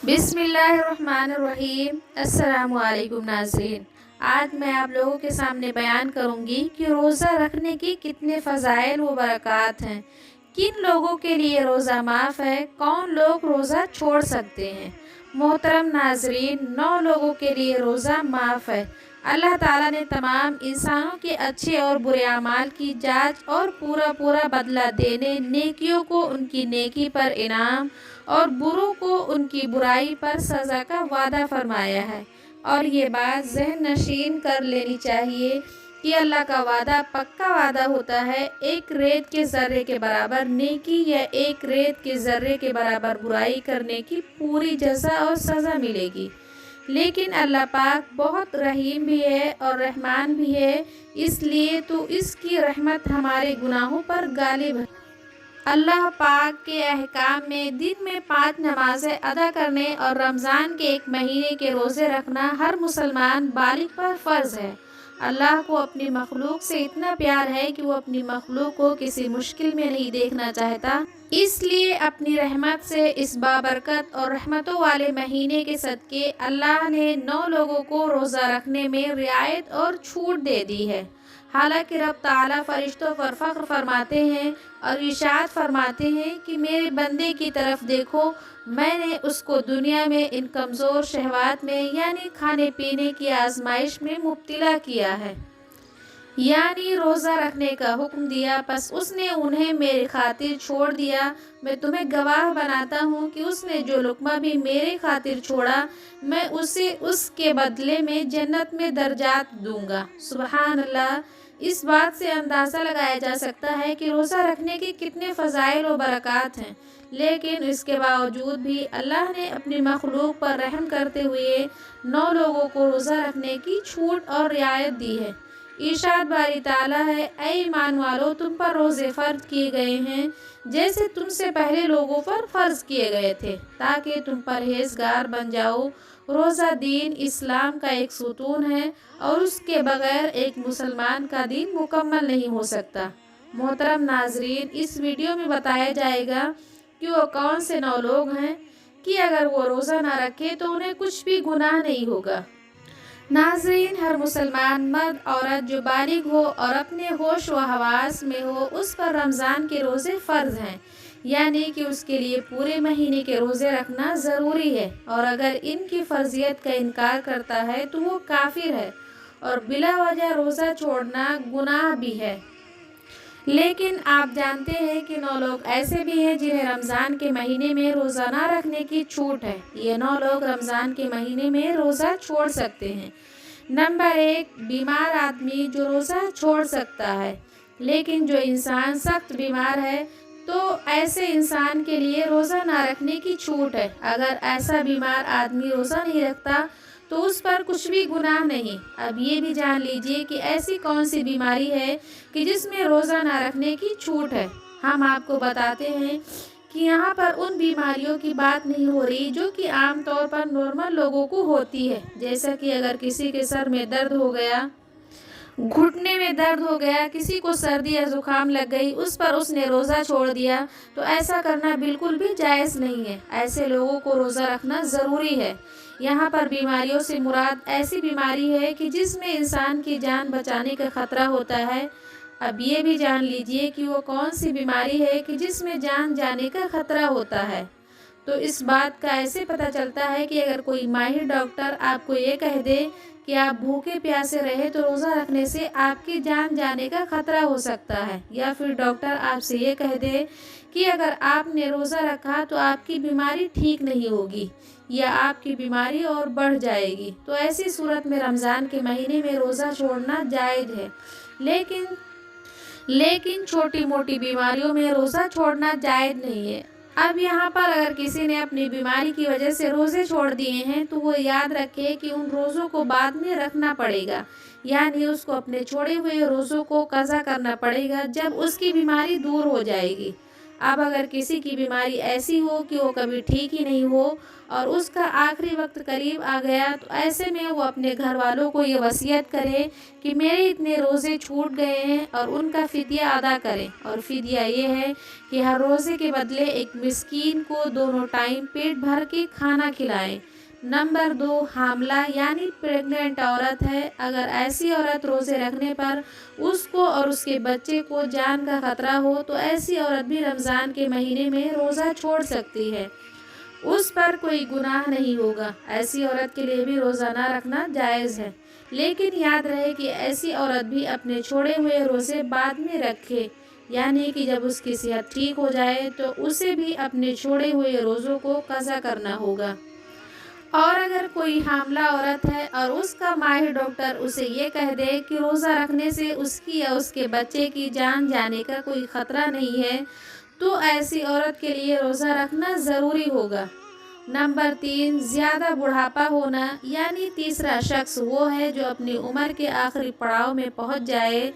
بسم اللہ الرحمن الرحیم۔ السلام علیکم ناظرین، آج میں آپ لوگوں کے سامنے بیان کروں گی کہ روزہ رکھنے کی کتنے فضائل و برکات ہیں، کن لوگوں کے لیے روزہ معاف ہے، کون لوگ روزہ چھوڑ سکتے ہیں۔ محترم ناظرین، 9 لوگوں کے لیے روزہ معاف ہے۔ اللہ تعالیٰ نے تمام انسانوں کے اچھے اور برے اعمال کی جانچ اور پورا بدلہ دینے، نیکیوں کو ان کی نیکی پر انعام اور بروں کو ان کی برائی پر سزا کا وعدہ فرمایا ہے، اور یہ بات ذہن نشین کر لینی چاہیے کہ اللہ کا وعدہ پکا وعدہ ہوتا ہے۔ ایک ریت کے ذرے کے برابر نیکی یا ایک ریت کے ذرے کے برابر برائی کرنے کی پوری جزا اور سزا ملے گی، لیکن اللہ پاک بہت رحیم بھی ہے اور رحمان بھی ہے، اس لیے تو اس کی رحمت ہمارے گناہوں پر غالب ہے۔ اللہ پاک کے احکام میں دن میں 5 نمازیں ادا کرنے اور رمضان کے ایک مہینے کے روزے رکھنا ہر مسلمان بالغ پر فرض ہے۔ اللہ کو اپنی مخلوق سے اتنا پیار ہے کہ وہ اپنی مخلوق کو کسی مشکل میں نہیں دیکھنا چاہتا، اس لیے اپنی رحمت سے اس بابرکت اور رحمتوں والے مہینے کے صدقے اللہ نے 9 لوگوں کو روزہ رکھنے میں رعایت اور چھوٹ دے دی ہے۔ حالانکہ رب تعالیٰ فرشتوں پر فخر فرماتے ہیں اور ارشاد فرماتے ہیں کہ میرے بندے کی طرف دیکھو، میں نے اس کو دنیا میں ان کمزور شہوات میں یعنی کھانے پینے کی آزمائش میں مبتلا کیا ہے، یعنی روزہ رکھنے کا حکم دیا، پس اس نے انہیں میری خاطر چھوڑ دیا۔ میں تمہیں گواہ بناتا ہوں کہ اس نے جو لقمہ بھی میرے خاطر چھوڑا، میں اسے اس کے بدلے میں جنت میں درجات دوں گا۔ سبحان اللہ۔ اس بات سے اندازہ لگایا جا سکتا ہے کہ روزہ رکھنے کے کتنے فضائل و برکات ہیں، لیکن اس کے باوجود بھی اللہ نے اپنی مخلوق پر رحم کرتے ہوئے 9 لوگوں کو روزہ رکھنے کی چھوٹ اور رعایت دی ہے۔ ارشاد باری تعالیٰ ہے، اے ایمان والو، تم پر روزے فرض کیے گئے ہیں جیسے تم سے پہلے لوگوں پر فرض کیے گئے تھے، تاکہ تم پرہیزگار بن جاؤ۔ روزہ دین اسلام کا ایک ستون ہے اور اس کے بغیر ایک مسلمان کا دین مکمل نہیں ہو سکتا۔ محترم ناظرین، اس ویڈیو میں بتایا جائے گا کہ وہ کون سے 9 لوگ ہیں کہ اگر وہ روزہ نہ رکھے تو انہیں کچھ بھی گناہ نہیں ہوگا۔ ناظرین، ہر مسلمان مرد عورت جو بالغ ہو اور اپنے ہوش و حواس میں ہو، اس پر رمضان کے روزے فرض ہیں، یعنی کہ اس کے لیے پورے مہینے کے روزے رکھنا ضروری ہے، اور اگر ان کی فرضیت کا انکار کرتا ہے تو وہ کافر ہے اور بلا وجہ روزہ چھوڑنا گناہ بھی ہے۔ لیکن آپ جانتے ہیں کہ 9 لوگ ایسے بھی ہیں جنہیں رمضان کے مہینے میں روزہ نہ رکھنے کی چھوٹ ہے۔ یہ 9 لوگ رمضان کے مہینے میں روزہ چھوڑ سکتے ہیں۔ نمبر 1، بیمار آدمی جو روزہ چھوڑ سکتا ہے، لیکن جو انسان سخت بیمار ہے تو ایسے انسان کے لیے روزہ نہ رکھنے کی چھوٹ ہے۔ اگر ایسا بیمار آدمی روزہ نہیں رکھتا تو اس پر کچھ بھی گناہ نہیں۔ اب یہ بھی جان لیجئے کہ ایسی کون سی بیماری ہے کہ جس میں روزہ نہ رکھنے کی چھوٹ ہے۔ ہم آپ کو بتاتے ہیں کہ یہاں پر ان بیماریوں کی بات نہیں ہو رہی جو کہ عام طور پر نارمل لوگوں کو ہوتی ہے، جیسا کہ اگر کسی کے سر میں درد ہو گیا، گھٹنے میں درد ہو گیا، کسی کو سردی یا زکام لگ گئی، اس پر اس نے روزہ چھوڑ دیا، تو ایسا کرنا بالکل بھی جائز نہیں ہے۔ ایسے لوگوں کو روزہ رکھنا ضروری ہے۔ یہاں پر بیماریوں سے مراد ایسی بیماری ہے کہ جس میں انسان کی جان بچانے کا خطرہ ہوتا ہے۔ اب یہ بھی جان لیجئے کہ وہ کون سی بیماری ہے کہ جس میں جان جانے کا خطرہ ہوتا ہے۔ تو اس بات کا ایسے پتہ چلتا ہے کہ اگر کوئی ماہر ڈاکٹر آپ کو یہ کہہ دے کہ آپ بھوکے پیاسے رہے تو روزہ رکھنے سے آپ کی جان جانے کا خطرہ ہو سکتا ہے، یا پھر ڈاکٹر آپ سے یہ کہہ دے کہ اگر آپ نے روزہ رکھا تو آپ کی بیماری ٹھیک نہیں ہوگی یا آپ کی بیماری اور بڑھ جائے گی، تو ایسی صورت میں رمضان کے مہینے میں روزہ چھوڑنا جائز ہے، لیکن چھوٹی موٹی بیماریوں میں روزہ چھوڑنا جائز نہیں ہے۔ اب یہاں پر اگر کسی نے اپنی بیماری کی وجہ سے روزے چھوڑ دیے ہیں تو وہ یاد رکھے کہ ان روزوں کو بعد میں رکھنا پڑے گا، یعنی اس کو اپنے چھوڑے ہوئے روزوں کو قضا کرنا پڑے گا جب اس کی بیماری دور ہو جائے گی۔ اب اگر کسی کی بیماری ایسی ہو کہ وہ کبھی ٹھیک ہی نہیں ہو اور اس کا آخری وقت قریب آ گیا تو ایسے میں وہ اپنے گھر والوں کو یہ وصیت کرے کہ میرے اتنے روزے چھوٹ گئے ہیں اور ان کا فدیہ ادا کریں، اور فدیہ یہ ہے کہ ہر روزے کے بدلے ایک مسکین کو دونوں ٹائم پیٹ بھر کے کھانا کھلائیں۔ نمبر 2، حاملہ یعنی پریگننٹ عورت ہے، اگر ایسی عورت روزے رکھنے پر اس کو اور اس کے بچے کو جان کا خطرہ ہو تو ایسی عورت بھی رمضان کے مہینے میں روزہ چھوڑ سکتی ہے، اس پر کوئی گناہ نہیں ہوگا۔ ایسی عورت کے لیے بھی روزہ نہ رکھنا جائز ہے، لیکن یاد رہے کہ ایسی عورت بھی اپنے چھوڑے ہوئے روزے بعد میں رکھے، یعنی کہ جب اس کی صحت ٹھیک ہو جائے تو اسے بھی اپنے چھوڑے ہوئے روزوں کو قضا کرنا ہوگا۔ اور اگر کوئی حاملہ عورت ہے اور اس کا ماہر ڈاکٹر اسے یہ کہہ دے کہ روزہ رکھنے سے اس کی یا اس کے بچے کی جان جانے کا کوئی خطرہ نہیں ہے تو ایسی عورت کے لیے روزہ رکھنا ضروری ہوگا۔ نمبر 3، زیادہ بڑھاپا ہونا یعنی تیسرا شخص وہ ہے جو اپنی عمر کے آخری پڑاؤ میں پہنچ جائے،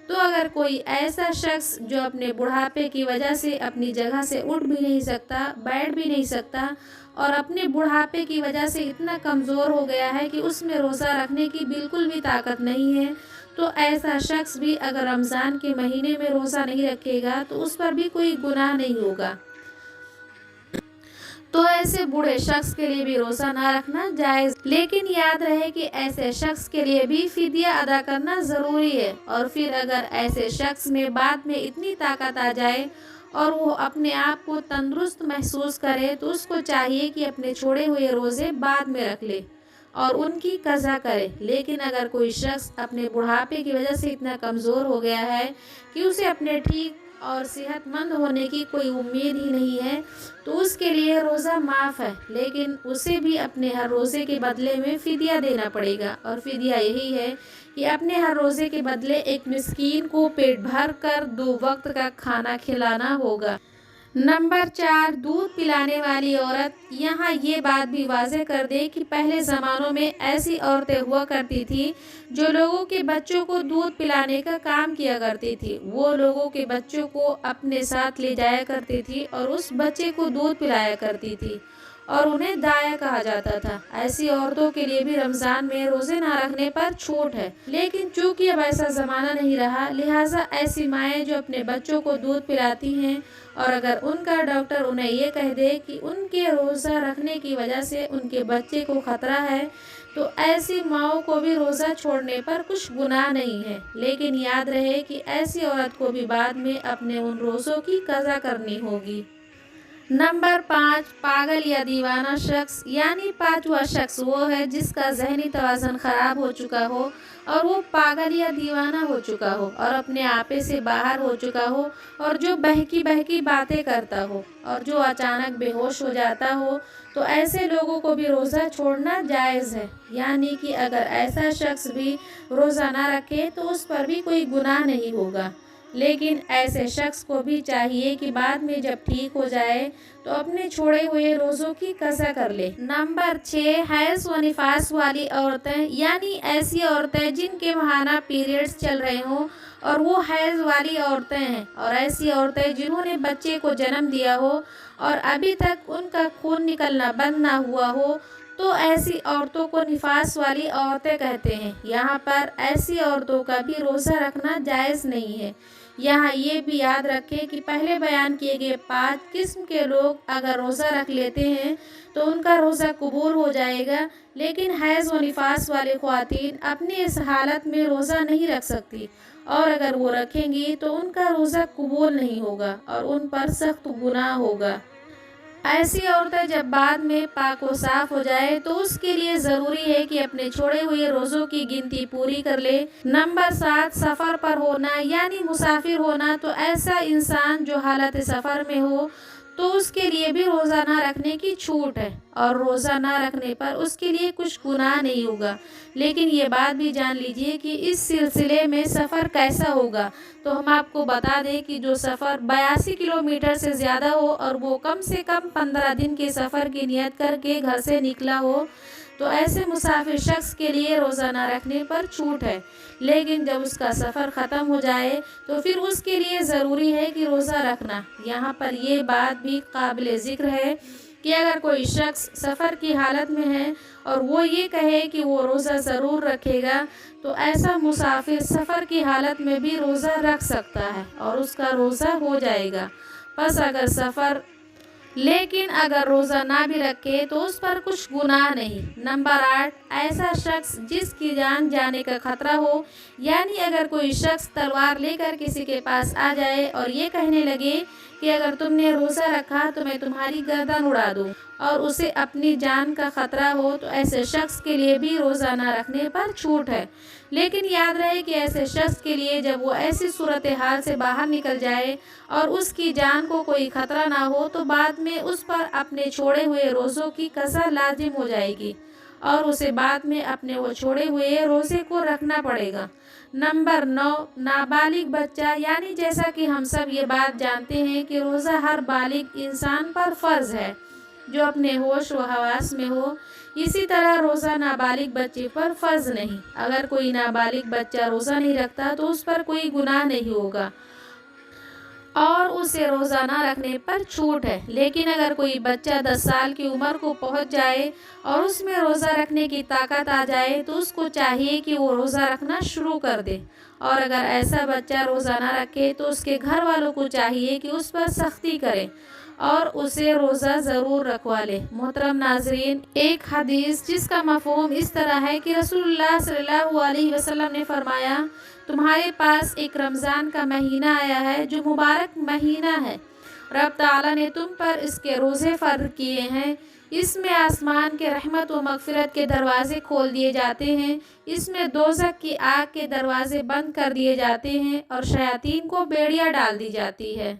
تو اگر کوئی ایسا شخص جو اپنے بڑھاپے کی وجہ سے اپنی جگہ سے اٹھ بھی نہیں سکتا، بیٹھ بھی نہیں سکتا اور اپنے بڑھاپے کی وجہ سے اتنا کمزور ہو گیا ہے کہ اس میں روزہ رکھنے کی بالکل بھی طاقت نہیں ہے، تو ایسا شخص بھی اگر رمضان کے مہینے میں روزہ نہیں رکھے گا تو اس پر بھی کوئی گناہ نہیں ہوگا، تو ایسے بوڑھے شخص کے لیے بھی روزہ نہ رکھنا جائز، لیکن یاد رہے کہ ایسے شخص کے لیے بھی فدیہ ادا کرنا ضروری ہے۔ اور پھر اگر ایسے شخص میں بعد میں اتنی طاقت آ جائے اور وہ اپنے آپ کو تندرست محسوس کرے تو اس کو چاہیے کہ اپنے چھوڑے ہوئے روزے بعد میں رکھ لے اور ان کی قضا کرے۔ لیکن اگر کوئی شخص اپنے بڑھاپے کی وجہ سے اتنا کمزور ہو گیا ہے کہ اسے اپنے ٹھیک اور صحت مند ہونے کی کوئی امید ہی نہیں ہے تو اس کے لیے روزہ معاف ہے، لیکن اسے بھی اپنے ہر روزے کے بدلے میں فدیہ دینا پڑے گا، اور فدیہ یہی ہے کہ اپنے ہر روزے کے بدلے ایک مسکین کو پیٹ بھر کر 2 وقت کا کھانا کھلانا ہوگا۔ نمبر 4، دودھ پلانے والی عورت۔ یہاں یہ بات بھی واضح کر دے کہ پہلے زمانوں میں ایسی عورتیں ہوا کرتی تھی جو لوگوں کے بچوں کو دودھ پلانے کا کام کیا کرتی تھی، وہ لوگوں کے بچوں کو اپنے ساتھ لے جایا کرتی تھی اور اس بچے کو دودھ پلایا کرتی تھی اور انہیں دایا کہا جاتا تھا۔ ایسی عورتوں کے لیے بھی رمضان میں روزے نہ رکھنے پر چھوٹ ہے، لیکن چونکہ اب ایسا زمانہ نہیں رہا لہٰذا ایسی مائیں جو اپنے بچوں کو دودھ پلاتی ہیں اور اگر ان کا ڈاکٹر انہیں یہ کہہ دے کہ ان کے روزہ رکھنے کی وجہ سے ان کے بچے کو خطرہ ہے تو ایسی ماؤں کو بھی روزہ چھوڑنے پر کچھ گناہ نہیں ہے، لیکن یاد رہے کہ ایسی عورت کو بھی بعد میں اپنے ان روزوں کی قضا کرنی ہوگی۔ نمبر 5، پاگل یا دیوانہ شخص یعنی پانچواں شخص وہ ہے جس کا ذہنی توازن خراب ہو چکا ہو اور وہ پاگل یا دیوانہ ہو چکا ہو اور اپنے آپے سے باہر ہو چکا ہو اور جو بہکی بہکی باتیں کرتا ہو اور جو اچانک بے ہوش ہو جاتا ہو، تو ایسے لوگوں کو بھی روزہ چھوڑنا جائز ہے، یعنی کہ اگر ایسا شخص بھی روزہ نہ رکھے تو اس پر بھی کوئی گناہ نہیں ہوگا، لیکن ایسے شخص کو بھی چاہیے کہ بعد میں جب ٹھیک ہو جائے تو اپنے چھوڑے ہوئے روزوں کی قضا کر لے۔ نمبر 6، حیض و نفاس والی عورتیں یعنی ایسی عورتیں جن کے ماہانہ پیریڈز چل رہے ہوں اور وہ حیض والی عورتیں ہیں، اور ایسی عورتیں جنہوں نے بچے کو جنم دیا ہو اور ابھی تک ان کا خون نکلنا بند نہ ہوا ہو تو ایسی عورتوں کو نفاس والی عورتیں کہتے ہیں۔ یہاں پر ایسی عورتوں کا بھی روزہ رکھنا جائز نہیں ہے۔ یہاں یہ بھی یاد رکھیں کہ پہلے بیان کیے گئے 5 قسم کے لوگ اگر روزہ رکھ لیتے ہیں تو ان کا روزہ قبول ہو جائے گا، لیکن حیض و نفاس والی خواتین اپنی اس حالت میں روزہ نہیں رکھ سکتی اور اگر وہ رکھیں گی تو ان کا روزہ قبول نہیں ہوگا اور ان پر سخت گناہ ہوگا۔ ایسی عورتیں جب بعد میں پاک و صاف ہو جائے تو اس کے لیے ضروری ہے کہ اپنے چھوڑے ہوئے روزوں کی گنتی پوری کر لے۔ نمبر 7، سفر پر ہونا یعنی مسافر ہونا، تو ایسا انسان جو حالت سفر میں ہو تو اس کے لیے بھی روزہ نہ رکھنے کی چھوٹ ہے، اور روزہ نہ رکھنے پر اس کے لیے کچھ گناہ نہیں ہوگا۔ لیکن یہ بات بھی جان لیجئے کہ اس سلسلے میں سفر کیسا ہوگا۔ تو ہم آپ کو بتا دیں کہ جو سفر 82 کلومیٹر سے زیادہ ہو اور وہ کم سے کم 15 دن کے سفر کی نیت کر کے گھر سے نکلا ہو، تو ایسے مسافر شخص کے لیے روزہ نہ رکھنے پر چھوٹ ہے۔ لیکن جب اس کا سفر ختم ہو جائے تو پھر اس کے لیے ضروری ہے کہ روزہ رکھنا۔ یہاں پر یہ بات بھی قابل ذکر ہے کہ اگر کوئی شخص سفر کی حالت میں ہے اور وہ یہ کہے کہ وہ روزہ ضرور رکھے گا، تو ایسا مسافر سفر کی حالت میں بھی روزہ رکھ سکتا ہے اور اس کا روزہ ہو جائے گا۔ لیکن اگر روزہ نہ بھی رکھے تو اس پر کچھ گناہ نہیں۔ نمبر 8، ایسا شخص جس کی جان جانے کا خطرہ ہو، یعنی اگر کوئی شخص تلوار لے کر کسی کے پاس آ جائے اور یہ کہنے لگے کہ اگر تم نے روزہ رکھا تو میں تمہاری گردن اڑا دوں، اور اسے اپنی جان کا خطرہ ہو، تو ایسے شخص کے لیے بھی روزہ نہ رکھنے پر چھوٹ ہے۔ لیکن یاد رہے کہ ایسے شخص کے لیے جب وہ ایسی صورتحال سے باہر نکل جائے اور اس کی جان کو کوئی خطرہ نہ ہو، تو بعد میں اس پر اپنے چھوڑے ہوئے روزوں کی قضا لازم ہو جائے گی اور اسے بعد میں اپنے وہ چھوڑے ہوئے روزے کو رکھنا پڑے گا۔ نمبر 9، نابالغ بچہ، یعنی جیسا کہ ہم سب یہ بات جانتے ہیں کہ روزہ ہر بالغ انسان پر فرض ہے جو اپنے ہوش و حواس میں ہو، اسی طرح روزہ نابالغ بچے پر فرض نہیں۔ اگر کوئی نابالغ بچہ روزہ نہیں رکھتا تو اس پر کوئی گناہ نہیں ہوگا اور اسے روزہ نہ رکھنے پر چھوٹ ہے۔ لیکن اگر کوئی بچہ 10 سال کی عمر کو پہنچ جائے اور اس میں روزہ رکھنے کی طاقت آ جائے تو اس کو چاہیے کہ وہ روزہ رکھنا شروع کر دے، اور اگر ایسا بچہ روزہ نہ رکھے تو اس کے گھر والوں کو چاہیے کہ اس پر سختی کرے اور اسے روزہ ضرور رکھوا لے۔ محترم ناظرین، ایک حدیث جس کا مفہوم اس طرح ہے کہ رسول اللہ صلی اللہ علیہ وسلم نے فرمایا، تمہارے پاس ایک رمضان کا مہینہ آیا ہے جو مبارک مہینہ ہے، رب تعالیٰ نے تم پر اس کے روزے فرض کیے ہیں، اس میں آسمان کے رحمت و مغفرت کے دروازے کھول دیے جاتے ہیں، اس میں دوزخ کی آگ کے دروازے بند کر دیے جاتے ہیں اور شیاطین کو بیڑیاں ڈال دی جاتی ہے،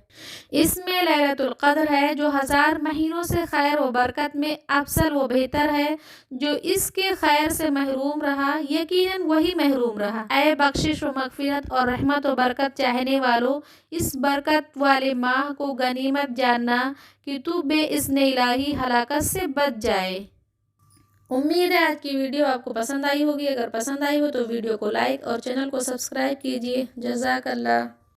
اس میں لیلۃ القدر ہے جو 1000 مہینوں سے خیر و برکت میں افضل و بہتر ہے۔ جو اس کے خیر سے محروم رہا یقیناً وہی محروم رہا۔ اے بخشش و مغفرت اور رحمت و برکت چاہنے والوں، اس برکت والے ماہ کو غنیمت جاننا کہ تو بے اذن الہی ہلاکت سے بچ جائے۔ امید ہے آج کی ویڈیو آپ کو پسند آئی ہوگی۔ اگر پسند آئی ہو تو ویڈیو کو لائک اور چینل کو سبسکرائب کیجیے۔ جزاک اللہ۔